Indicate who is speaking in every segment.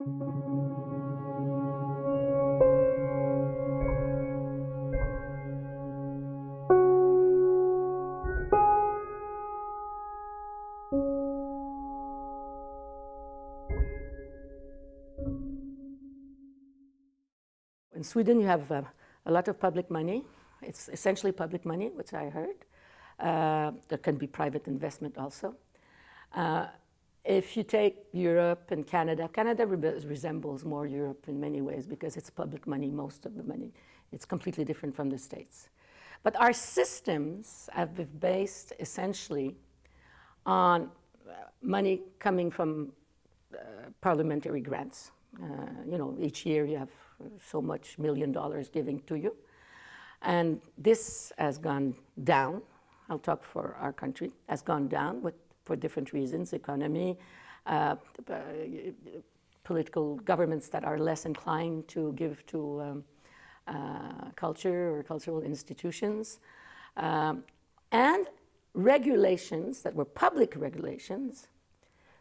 Speaker 1: In Sweden, you have a lot of public money. It's essentially public money, which I heard. There can be private investment also. If you take Europe and Canada, Canada resembles more Europe in many ways because it's public money, most of the money. It's completely different from the States. But our systems have been based essentially on money coming from parliamentary grants. You know, each year you have so much $1 million giving to you. And this has gone down. I'll talk for our country, has gone down for different reasons, economy, political governments that are less inclined to give to culture or cultural institutions, and regulations that were public regulations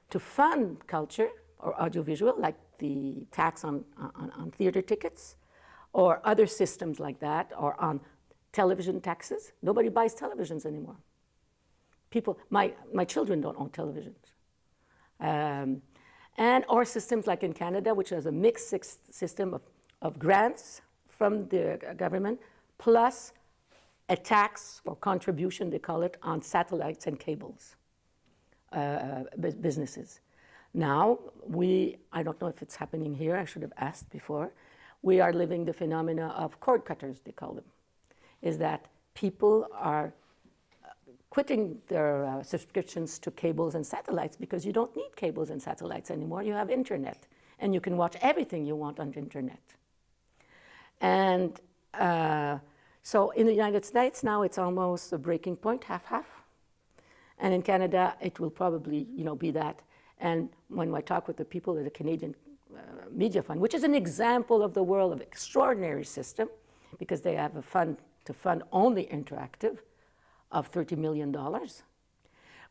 Speaker 1: to fund culture or audiovisual, like the tax on theater tickets, or other systems like that, or on television taxes. Nobody buys televisions anymore. People, my children don't own televisions. And or systems like in Canada, which has a mixed system of grants from the government, plus a tax or contribution, they call it, on satellites and cables, businesses. Now, I don't know if it's happening here, I should have asked before, we are living the phenomena of cord cutters, they call them, is that people are quitting their subscriptions to cables and satellites because you don't need cables and satellites anymore, you have internet, and you can watch everything you want on the internet. And so in the United States now it's almost a breaking point, half-half. And in Canada it will probably, you know, be that. And when I talk with the people at the Canadian Media Fund, which is an example of the world of extraordinary system, because they have a fund to fund only interactive of $30 million.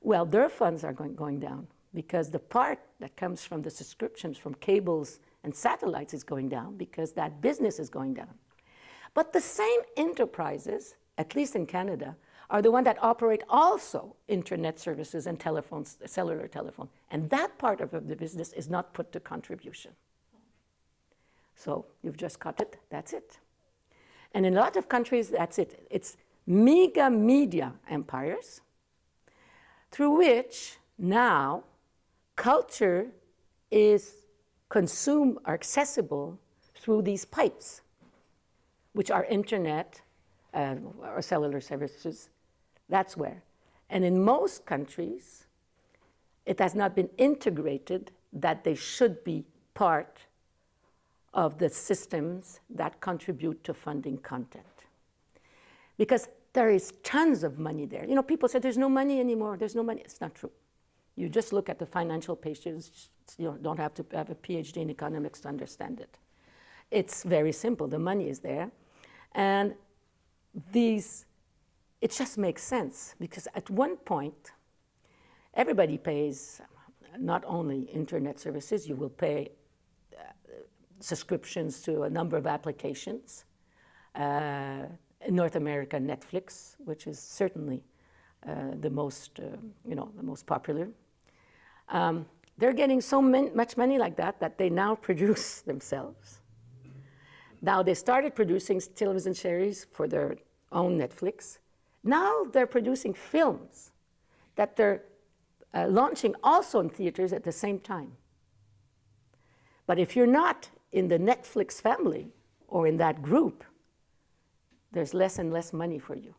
Speaker 1: Well, their funds are going down because the part that comes from the subscriptions from cables and satellites is going down because that business is going down. But the same enterprises, at least in Canada, are the ones that operate also internet services and telephones, cellular telephone. And that part of the business is not put to contribution. So you've just cut it, that's it. And in a lot of countries, that's it. It's mega media empires through which now culture is consumed or accessible through these pipes, which are internet or cellular services. That's where. And in most countries, it has not been integrated that they should be part of the systems that contribute to funding content. Because there is tons of money there. You know, people say there's no money anymore, there's no money. It's not true. You just look at the financial pages, you don't have to have a PhD in economics to understand it. It's very simple, the money is there. And it just makes sense because at one point, everybody pays not only internet services, you will pay subscriptions to a number of applications. In North America, Netflix, which is certainly the most, the most popular. They're getting so much money like that they now produce themselves. Now they started producing television series for their own Netflix. Now they're producing films that they're launching also in theaters at the same time. But if you're not in the Netflix family or in that group, there's less and less money for you.